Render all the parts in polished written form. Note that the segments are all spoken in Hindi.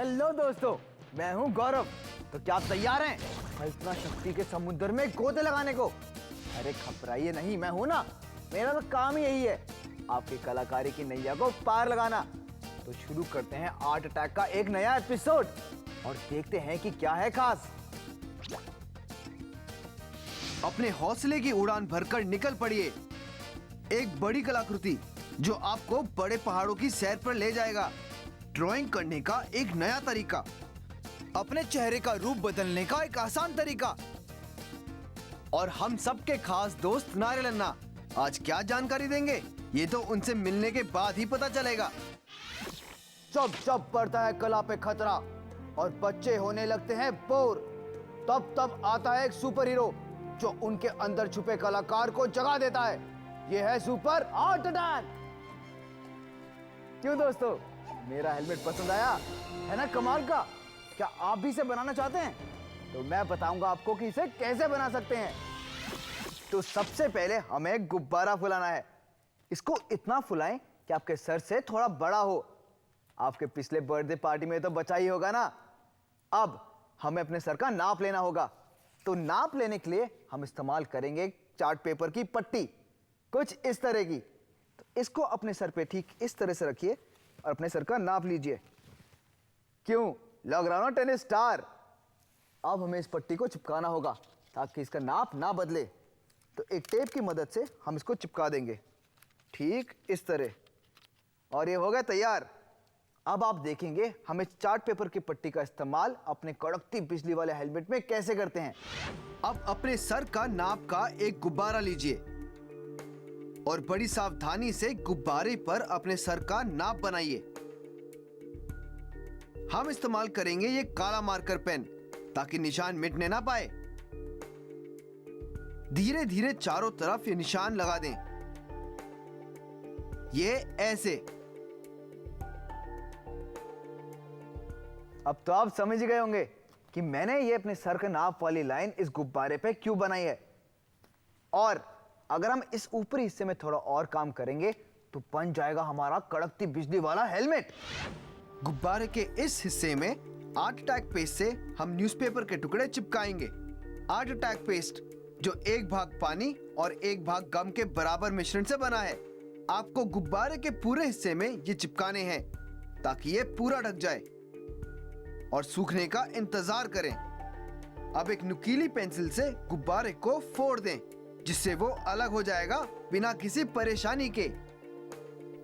हेलो दोस्तों, मैं हूं गौरव। तो क्या आप तैयार हैं कल्पना शक्ति के समुद्र में गोते लगाने को? अरे घबराइए नहीं, मैं हूं ना। मेरा तो काम ही यही है, आपकी कलाकारी की नैया को पार लगाना। तो शुरू करते हैं आर्ट अटैक का एक नया एपिसोड और देखते हैं कि क्या है खास। अपने हौसले की उड़ान भरकर निकल पड़िए। एक बड़ी कलाकृति जो आपको बड़े पहाड़ों की सैर पर ले जाएगा। ड्राइंग करने का एक नया तरीका, अपने चेहरे का रूप बदलने का एक आसान तरीका, और हम सबके खास दोस्त नारेलन्ना आज क्या जानकारी देंगे, ये तो उनसे मिलने के बाद ही पता चलेगा। जब जब बढ़ता है कला पे खतरा और बच्चे होने लगते हैं बोर, तब तब आता है एक सुपर हीरो जो उनके अंदर छुपे कलाकार को जगा देता है। यह है सुपर आर्ट अटैक। क्यों दोस्तों, मेरा हेलमेट पसंद आया है ना? कमाल का। क्या आप भी इसे बनाना चाहते हैं? तो मैं बताऊंगा आपको कि इसे कैसे बना सकते हैं। तो सबसे पहले हमें गुब्बारा फुलाना है। इसको इतना फुलाएं कि आपके सर से थोड़ा बड़ा हो। आपके पिछले बर्थडे पार्टी में तो बचा ही होगा ना। अब हमें अपने सर का नाप लेना होगा। तो नाप लेने के लिए हम इस्तेमाल करेंगे चार्ट पेपर की पट्टी, कुछ इस तरह की। तो इसको अपने सर पे ठीक इस तरह से रखिए और अपने सर का नाप लीजिए। क्यों लग रहा ना टेनिस स्टार? अब हमें इस पट्टी को चिपकाना होगा ताकि इसका नाप ना बदले। तो एक टेप की मदद से हम इसको चिपका देंगे ठीक इस तरह, और ये हो गया तैयार। अब आप देखेंगे हमें चार्ट पेपर की पट्टी का इस्तेमाल अपने कड़कती बिजली वाले हेलमेट में कैसे करते हैं। अब अपने सर का नाप का एक गुब्बारा लीजिए और बड़ी सावधानी से गुब्बारे पर अपने सर का नाप बनाइए। हम इस्तेमाल करेंगे ये काला मार्कर पेन ताकि निशान मिटने ना पाए। धीरे धीरे चारों तरफ ये निशान लगा दें, ये ऐसे। अब तो आप समझ गए होंगे कि मैंने ये अपने सर के नाप वाली लाइन इस गुब्बारे पे क्यों बनाई है। और अगर हम इस ऊपरी हिस्से में थोड़ा और काम करेंगे तो बन जाएगा हमारा कड़कती बिजली वाला हेलमेट। गुब्बारे के इस हिस्से में आर्ट अटैक पेस्ट से हम न्यूज़पेपर के टुकड़े चिपकाएंगे। आर्ट अटैक पेस्ट जो एक भाग पानी और एक भाग गम के बराबर मिश्रण से बना है, आपको गुब्बारे के पूरे हिस्से में ये चिपकाने हैं ताकि ये पूरा ढक जाए और सूखने का इंतजार करें। अब एक नुकीली पेंसिल से गुब्बारे को फोड़ दें जिससे वो अलग हो जाएगा बिना किसी परेशानी के।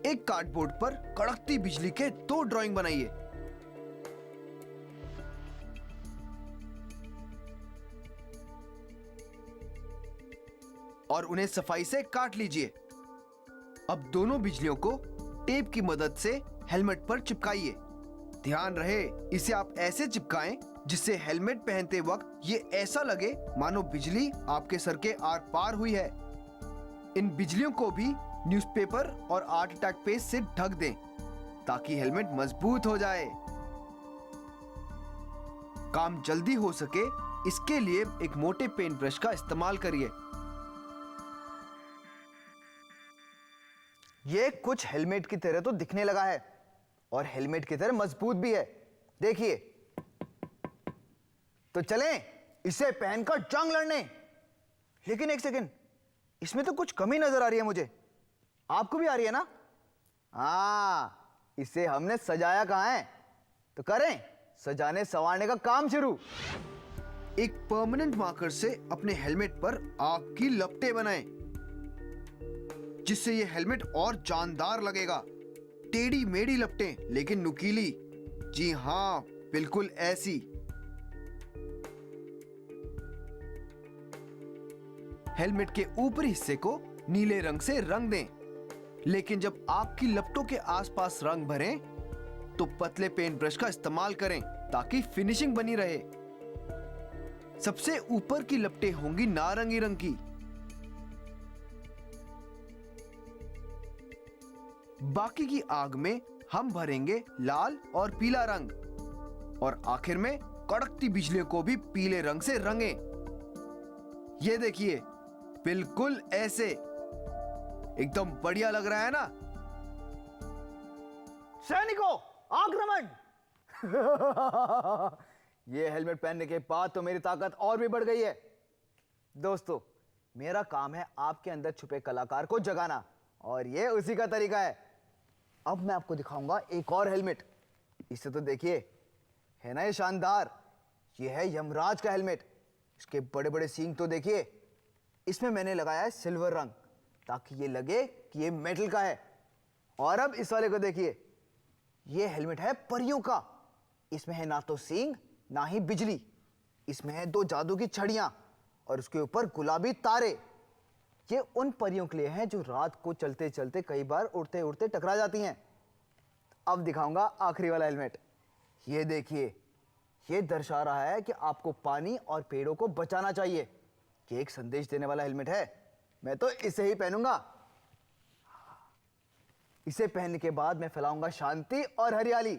एक कार्डबोर्ड पर कड़कती बिजली के 2 ड्राइंग बनाइए। और उन्हें सफाई से काट लीजिए। अब दोनों बिजलियों को टेप की मदद से हेलमेट पर चिपकाइए। ध्यान रहे इसे आप ऐसे चिपकाएं जिससे हेलमेट पहनते वक्त ये ऐसा लगे मानो बिजली आपके सर के आर पार हुई है। इन बिजलियों को भी न्यूज़पेपर और आर्ट अटैक पेस्ट से ढक दें ताकि हेलमेट मजबूत हो जाए। काम जल्दी हो सके इसके लिए एक मोटे पेंट ब्रश का इस्तेमाल करिए। ये कुछ हेलमेट की तरह तो दिखने लगा है और हेलमेट की तरह मजबूत भी है, देखिए। तो चलें इसे पहनकर जंग लड़ने। लेकिन एक सेकंड, इसमें तो कुछ कमी नजर आ रही है मुझे। आपको भी आ रही है ना? हाँ, इसे हमने सजाया कहां है, तो करें सजाने संवारने का काम शुरू। एक परमानेंट मार्कर से अपने हेलमेट पर आग की लपटें बनाएं जिससे ये हेलमेट और जानदार लगेगा। टेढ़ी मेढ़ी लपटें लेकिन नुकीली। जी हाँ, बिल्कुल ऐसी। हेलमेट के ऊपरी हिस्से को नीले रंग से रंग दें, लेकिन जब आग की लपटों के आसपास रंग भरें तो पतले पेंट ब्रश का इस्तेमाल करें ताकि फिनिशिंग बनी रहे। सबसे ऊपर की लपटें होंगी नारंगी रंग की। बाकी की आग में हम भरेंगे लाल और पीला रंग, और आखिर में कड़कती बिजलियों को भी पीले रंग से रंगें। ये देखिए, बिल्कुल ऐसे। एकदम बढ़िया लग रहा है ना? सैनिकों आक्रमण! ये हेलमेट पहनने के बाद तो मेरी ताकत और भी बढ़ गई है। दोस्तों, मेरा काम है आपके अंदर छुपे कलाकार को जगाना, और ये उसी का तरीका है। अब मैं आपको दिखाऊंगा एक और हेलमेट। इसे तो देखिए, है ना ये शानदार। ये है यमराज का हेलमेट। इसके बड़े बड़े सींग तो देखिए। इसमें मैंने लगाया है सिल्वर रंग, ताकि ये लगे कि ये मेटल का है। और अब इस वाले को देखिए, ये हेलमेट है परियों का। इसमें है ना तो सींग ना ही बिजली। इसमें है 2 जादू की छड़ियां और उसके ऊपर गुलाबी तारे। ये उन परियों के लिए हैं जो रात को चलते चलते कई बार उड़ते उड़ते टकरा जाती हैं। अब दिखाऊंगा आखिरी वाला हेलमेट। ये देखिए, ये दर्शा रहा है कि आपको पानी और पेड़ों को बचाना चाहिए। ये एक संदेश देने वाला हेलमेट है। मैं तो इसे ही पहनूंगा। इसे पहनने के बाद मैं फैलाऊंगा शांति और हरियाली।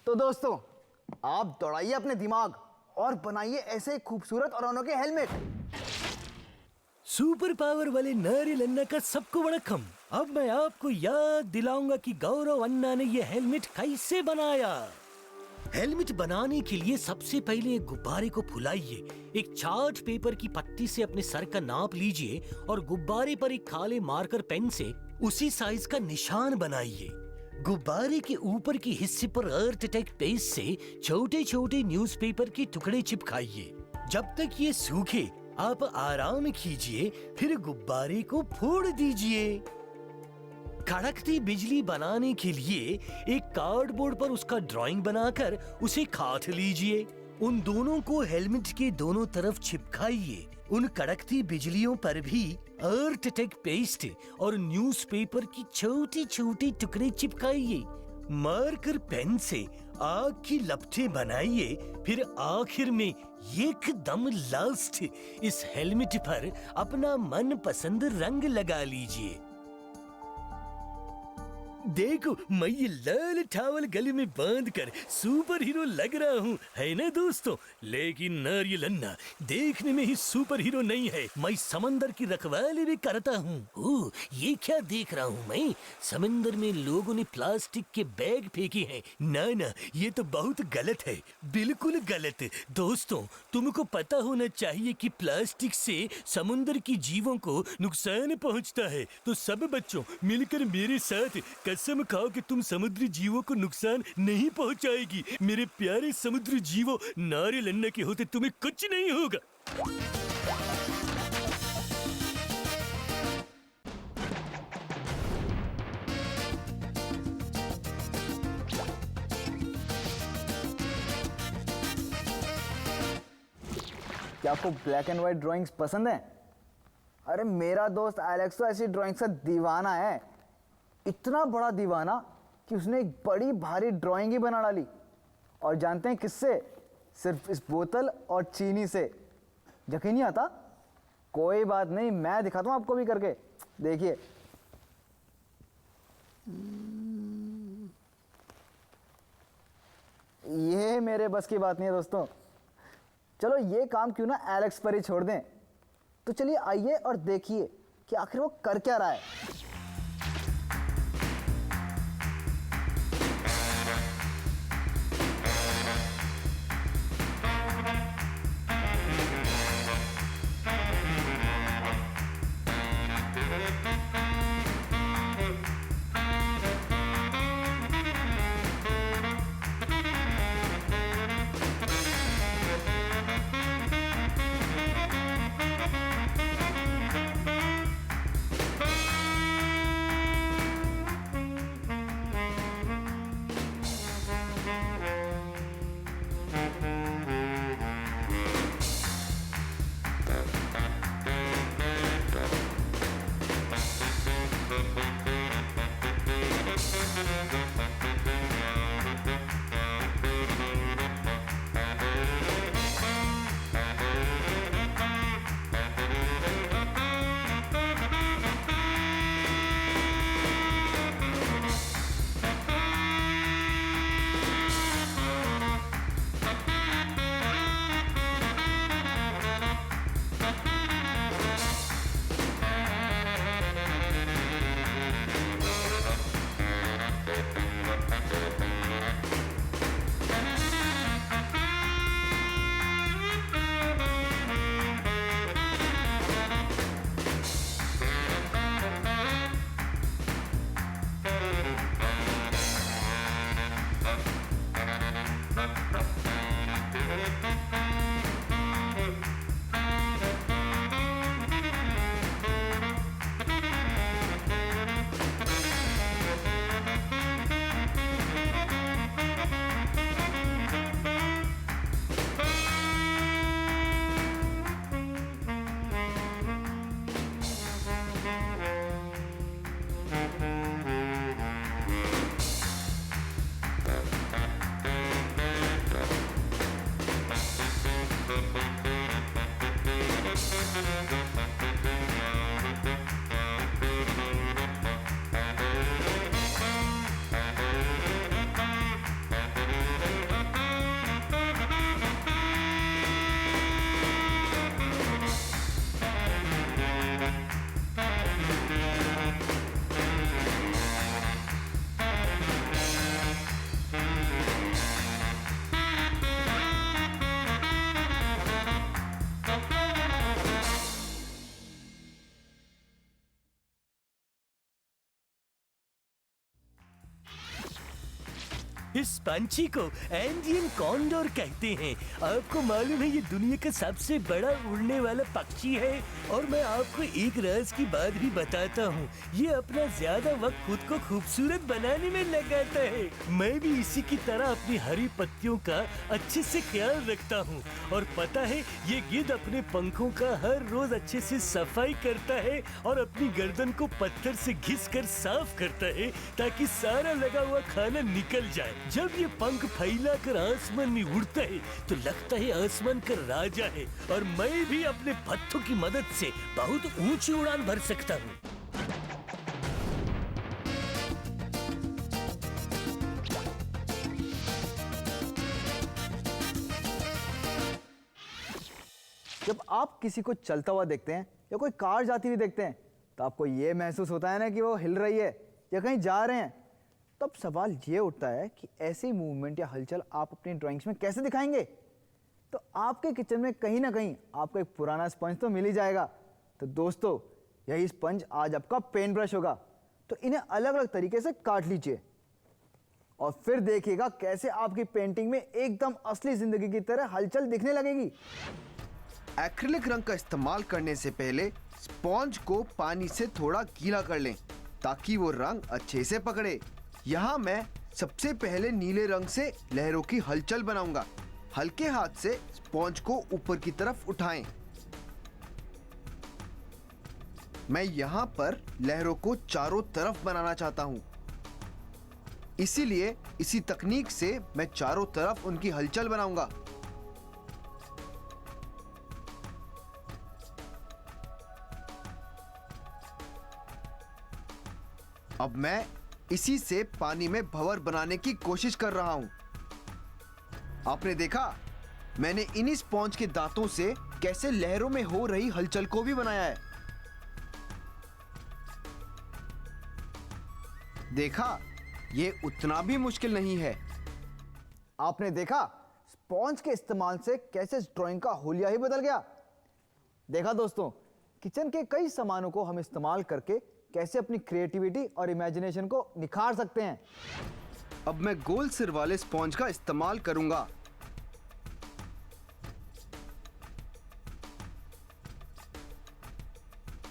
तो दोस्तों, आप दौड़ाइए अपने दिमाग और बनाइए ऐसे खूबसूरत और अनोखे हेलमेट। सुपर पावर वाले नारियल अन्ना का सबको वड़कम। अब मैं आपको याद दिलाऊंगा कि गौरव अन्ना ने ये हेलमेट कैसे बनाया। हेलमेट बनाने के लिए सबसे पहले एक गुब्बारे को फुलाइए। एक चार्ट पेपर की पट्टी से अपने सर का नाप लीजिए और गुब्बारे पर एक काले मार्कर पेन से उसी साइज का निशान बनाइए। गुब्बारे के ऊपर के हिस्से पर अर्थ अटैक पेस्ट से छोटे छोटे न्यूज़पेपर के टुकड़े चिपकाइए। जब तक ये सूखे आप आराम कीजिए, फिर गुब्बारे को फोड़ दीजिए। कड़कती बिजली बनाने के लिए एक कार्डबोर्ड पर उसका ड्राइंग बनाकर उसे काट लीजिए। उन दोनों को हेलमेट के दोनों तरफ चिपकाइए। उन कड़कती बिजलियों पर भी अर्थ अटैक पेस्ट और न्यूज़पेपर की छोटी छोटी टुकड़े चिपकाइए। मार्कर पेन से आग की लपटें बनाइए। फिर आखिर में एकदम लास्ट इस हेलमेट पर अपना मनपसंद रंग लगा लीजिए। देखो, मैं ये लाल टॉवल गले में बांधकर सुपर हीरो लग रहा हूँ, है ना दोस्तों? लेकिन नारियल अन्ना देखने में ही सुपर हीरो नहीं है। मैं समंदर की रखवाली भी करता हूँ। ओह, ये क्या देख रहा हूँ मैं? समंदर में लोगों ने प्लास्टिक के बैग फेंके हैं। ना ना, ये तो बहुत गलत है, बिल्कुल गलत। दोस्तों, तुमको पता होना चाहिए कि प्लास्टिक से समुद्र की जीवों को नुकसान पहुँचता है। तो सब बच्चों मिलकर मेरे साथ कसम खाओ कि तुम समुद्री जीवों को नुकसान नहीं पहुंचाएगी। मेरे प्यारे समुद्री जीवों, नारियल अन्ना के होते तुम्हें कुछ नहीं होगा। क्या आपको ब्लैक एंड व्हाइट ड्राइंग्स पसंद हैं? अरे मेरा दोस्त एलेक्स तो ऐसी ड्राइंग्स का दीवाना है। इतना बड़ा दीवाना कि उसने एक बड़ी भारी ड्राइंग ही बना डाली। और जानते हैं किससे? सिर्फ इस बोतल और चीनी से। यकीन नहीं आता? कोई बात नहीं, मैं दिखाता हूँ आपको भी करके। देखिए, ये मेरे बस की बात नहीं है दोस्तों। चलो ये काम क्यों ना एलेक्स पर ही छोड़ दें। तो चलिए आइए और देखिए कि आखिर वो कर क्या रहा है। इस पंछी को एंडियन कॉन्डोर कहते हैं। आपको मालूम है ये दुनिया का सबसे बड़ा उड़ने वाला पक्षी है। और मैं आपको एक राज की बात भी बताता हूँ, ये अपना ज्यादा वक्त खुद को खूबसूरत बनाने में लगाता है। मैं भी इसी की तरह अपनी हरी पत्तियों का अच्छे से ख्याल रखता हूँ। और पता है ये गिद्ध अपने पंखों का हर रोज अच्छे से सफाई करता है और अपनी गर्दन को पत्थर से घिसकर साफ करता है ताकि सारा लगा हुआ खाना निकल जाए। जब ये पंख फैलाकर आसमान में उड़ता है तो लगता है आसमान का राजा है। और मैं भी अपने पत्थों की मदद से बहुत ऊंची उड़ान भर सकता हूँ। जब आप किसी को चलता हुआ देखते हैं या कोई कार जाती हुई देखते हैं तो आपको ये महसूस होता है ना कि वो हिल रही है या कहीं जा रहे हैं। तब सवाल ये उठता है कि ऐसी मूवमेंट या हलचल आप अपनी ड्राइंग्स में कैसे दिखाएंगे। तो आपके किचन में कहीं ना कहीं आपको एक पुराना स्पंज तो मिल ही जाएगा। तो दोस्तों, यही स्पंज आज आपका पेंट ब्रश होगा। तो इन्हें अलग अलग तरीके से काट लीजिए और फिर देखिएगा कैसे आपकी पेंटिंग में एकदम असली जिंदगी की तरह हलचल दिखने लगेगी। एक्रिलिक रंग का इस्तेमाल करने से पहले स्पॉन्ज को पानी से थोड़ा गीला कर लें ताकि वो रंग अच्छे से पकड़े। यहाँ मैं सबसे पहले नीले रंग से लहरों की हलचल बनाऊंगा। हल्के हाथ से स्पॉन्ज को ऊपर की तरफ उठाएं। मैं यहाँ पर लहरों को चारों तरफ बनाना चाहता हूँ, इसीलिए इसी तकनीक से मैं चारों तरफ उनकी हलचल बनाऊंगा। अब मैं इसी से पानी में भंवर बनाने की कोशिश कर रहा हूं। आपने देखा, मैंने इन्हीं स्पॉन्ज के दांतों से कैसे लहरों में हो रही हलचल को भी बनाया है। देखा, ये उतना भी मुश्किल नहीं है। आपने देखा स्पॉन्ज के इस्तेमाल से कैसे इस ड्राइंग का हुलिया ही बदल गया। देखा दोस्तों, किचन के कई सामानों को हम इस्तेमाल करके कैसे अपनी क्रिएटिविटी और इमेजिनेशन को निखार सकते हैं। अब मैं गोल सिर वाले स्पॉन्ज का इस्तेमाल करूंगा।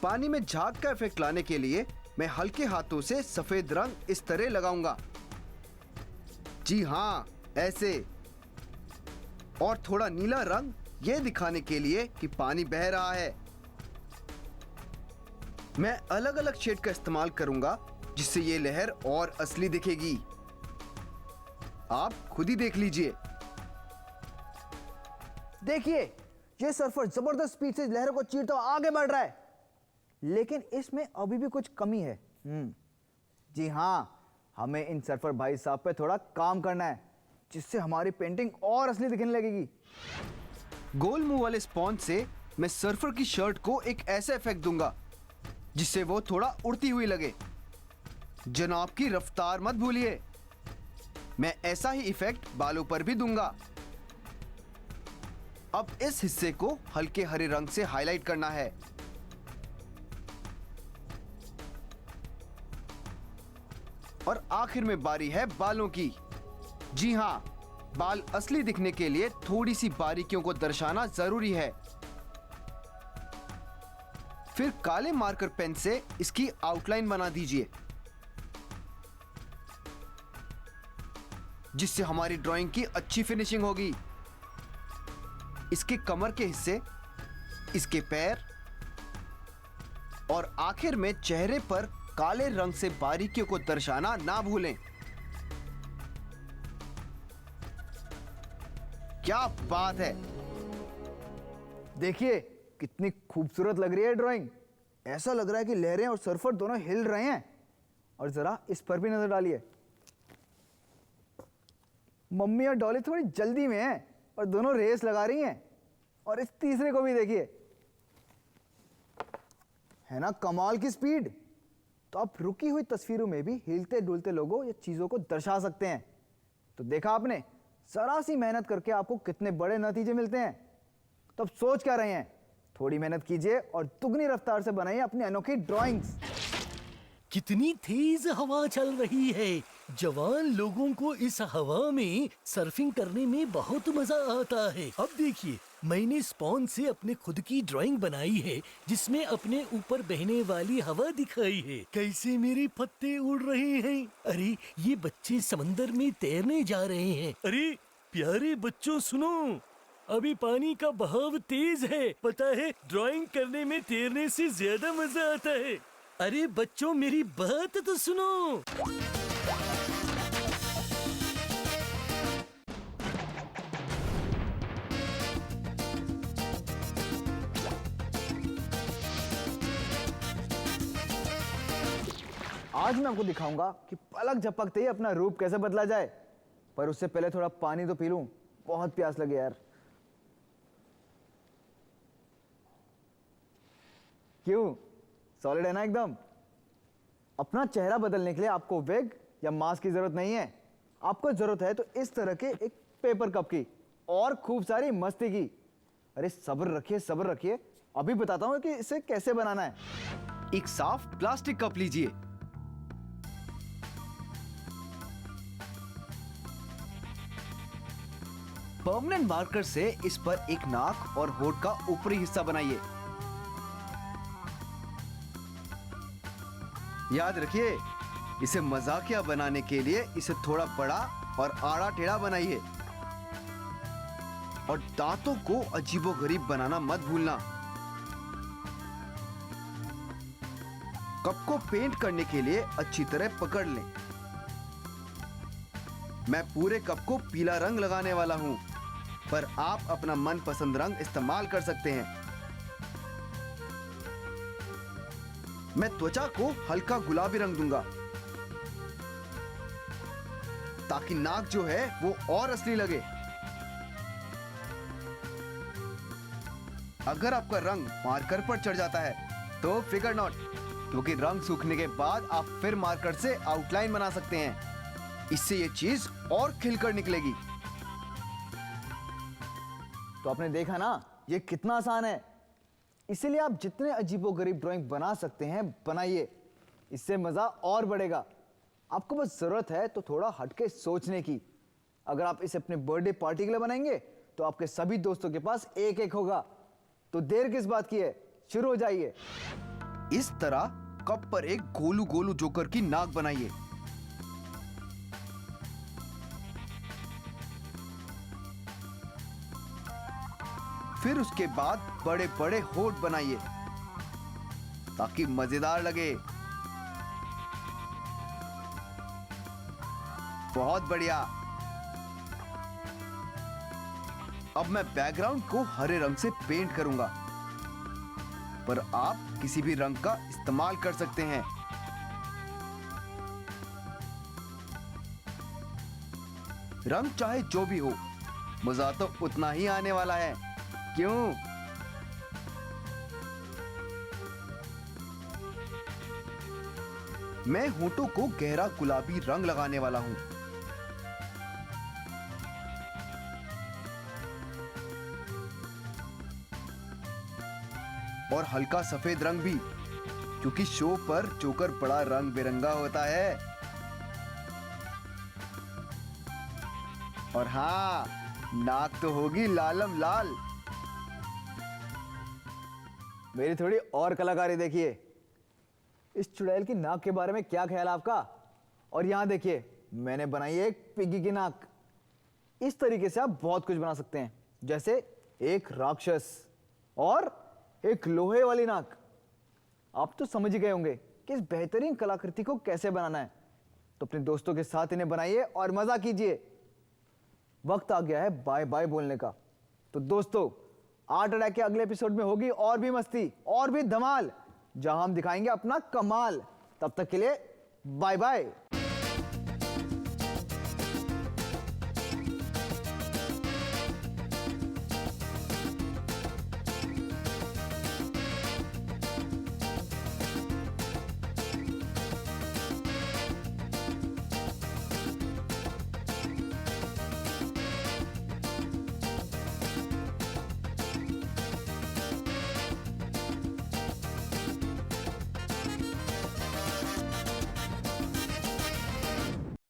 पानी में झाग का इफेक्ट लाने के लिए मैं हल्के हाथों से सफेद रंग इस तरह लगाऊंगा। जी हाँ, ऐसे। और थोड़ा नीला रंग ये दिखाने के लिए कि पानी बह रहा है। मैं अलग अलग शेड का इस्तेमाल करूंगा जिससे ये लहर और असली दिखेगी। आप खुद ही देख लीजिए। देखिए, ये सर्फर जबरदस्त स्पीड से लहरों को चीरता हुआ आगे बढ़ रहा है, लेकिन इसमें अभी भी कुछ कमी है। जी हाँ, हमें इन सर्फर भाई साहब पे थोड़ा काम करना है जिससे हमारी पेंटिंग और असली दिखने लगेगी। गोल मुंह वाले स्पॉन्ज से मैं सर्फर की शर्ट को एक ऐसा इफेक्ट दूंगा जिससे वो थोड़ा उड़ती हुई लगे। जनाब की रफ्तार मत भूलिए। मैं ऐसा ही इफेक्ट बालों पर भी दूंगा। अब इस हिस्से को हल्के हरे रंग से हाईलाइट करना है। और आखिर में बारी है बालों की। जी हाँ, बाल असली दिखने के लिए थोड़ी सी बारीकियों को दर्शाना जरूरी है। फिर काले मार्कर पेन से इसकी आउटलाइन बना दीजिए जिससे हमारी ड्राइंग की अच्छी फिनिशिंग होगी। इसके कमर के हिस्से, इसके पैर और आखिर में चेहरे पर काले रंग से बारीकियों को दर्शाना ना भूलें। क्या बात है! देखिए कितनी खूबसूरत लग रही है ड्राइंग। ऐसा लग रहा है कि लहरें और सर्फर दोनों हिल रहे हैं। और जरा इस पर भी नजर डालिए। मम्मी और डॉली थोड़ी जल्दी में हैं और दोनों रेस लगा रही हैं। और इस तीसरे को भी देखिए, है ना कमाल की स्पीड। तो आप रुकी हुई तस्वीरों में भी हिलते डुलते लोगों या चीजों को दर्शा सकते हैं। तो देखा आपने, जरा सी मेहनत करके आपको कितने बड़े नतीजे मिलते हैं। तो अब सोच क्या रहे हैं, थोड़ी मेहनत कीजिए और दुगनी रफ्तार से बनाइए अपनी अनोखी ड्राइंग्स। कितनी तेज हवा चल रही है। जवान लोगों को इस हवा में सर्फिंग करने में बहुत मजा आता है। अब देखिए, मैंने स्पॉन से अपने खुद की ड्राइंग बनाई है जिसमें अपने ऊपर बहने वाली हवा दिखाई है। कैसे मेरे पत्ते उड़ रहे हैं। अरे ये बच्चे समंदर में तैरने जा रहे हैं। अरे प्यारे बच्चों सुनो, अभी पानी का बहाव तेज है। पता है, ड्राइंग करने में तैरने से ज्यादा मजा आता है। अरे बच्चों मेरी बात तो सुनो। आज मैं आपको दिखाऊंगा कि पलक झपकते ही अपना रूप कैसे बदला जाए। पर उससे पहले थोड़ा पानी तो पी लूं, बहुत प्यास लगी यार। क्यों, सॉलिड है ना एकदम। अपना चेहरा बदलने के लिए आपको विग या मास्क की जरूरत नहीं है। आपको जरूरत है तो इस तरह के एक पेपर कप की और खूब सारी मस्ती की। अरे सब्र रखिए, अभी बताता हूं कि इसे कैसे बनाना है। एक साफ प्लास्टिक कप लीजिए। परमानेंट मार्कर से इस पर एक नाक और होठ का ऊपरी हिस्सा बनाइए। याद रखिए, इसे मजाकिया बनाने के लिए इसे थोड़ा बड़ा और आड़ा टेढ़ा बनाइए। और दांतों को अजीबोगरीब बनाना मत भूलना। कप को पेंट करने के लिए अच्छी तरह पकड़ लें। मैं पूरे कप को पीला रंग लगाने वाला हूं, पर आप अपना मनपसंद रंग इस्तेमाल कर सकते हैं। मैं त्वचा को हल्का गुलाबी रंग दूंगा ताकि नाक जो है वो और असली लगे। अगर आपका रंग मार्कर पर चढ़ जाता है तो फिकर नॉट, क्योंकि रंग सूखने के बाद आप फिर मार्कर से आउटलाइन बना सकते हैं। इससे ये चीज और खिलकर निकलेगी। तो आपने देखा ना, ये कितना आसान है। इसीलिए आप जितने अजीबोगरीब ड्राइंग बना सकते हैं बनाइए, इससे मजा और बढ़ेगा। आपको बस जरूरत है तो थोड़ा हटके सोचने की। अगर आप इसे अपने बर्थडे पार्टी के लिए बनाएंगे तो आपके सभी दोस्तों के पास एक एक होगा। तो देर किस बात की है, शुरू हो जाइए। इस तरह कप पर एक गोलू गोलू जोकर की नाक बनाइए। फिर उसके बाद बड़े बड़े होठ बनाइए ताकि मजेदार लगे। बहुत बढ़िया। अब मैं बैकग्राउंड को हरे रंग से पेंट करूंगा, पर आप किसी भी रंग का इस्तेमाल कर सकते हैं। रंग चाहे जो भी हो, मजा तो उतना ही आने वाला है। क्यों? मैं होठों को गहरा गुलाबी रंग लगाने वाला हूं। और हल्का सफेद रंग भी, क्योंकि शो पर जोकर बड़ा रंग बिरंगा होता है। और हाँ, नाक तो होगी लालम लाल। मेरी थोड़ी और कलाकारी देखिए। इस चुड़ैल की नाक के बारे में क्या ख्याल है आपका? और यहां देखिए, मैंने बनाई है एक पिग्गी की नाक। इस तरीके से आप बहुत कुछ बना सकते हैं, जैसे एक राक्षस और एक लोहे वाली नाक। आप तो समझ ही गए होंगे कि इस बेहतरीन कलाकृति को कैसे बनाना है। तो अपने दोस्तों के साथ इन्हें बनाइए और मजा कीजिए। वक्त आ गया है बाय बाय बोलने का। तो दोस्तों, आर्ट अटैक के अगले एपिसोड में होगी और भी मस्ती और भी धमाल, जहां हम दिखाएंगे अपना कमाल। तब तक के लिए बाय बाय।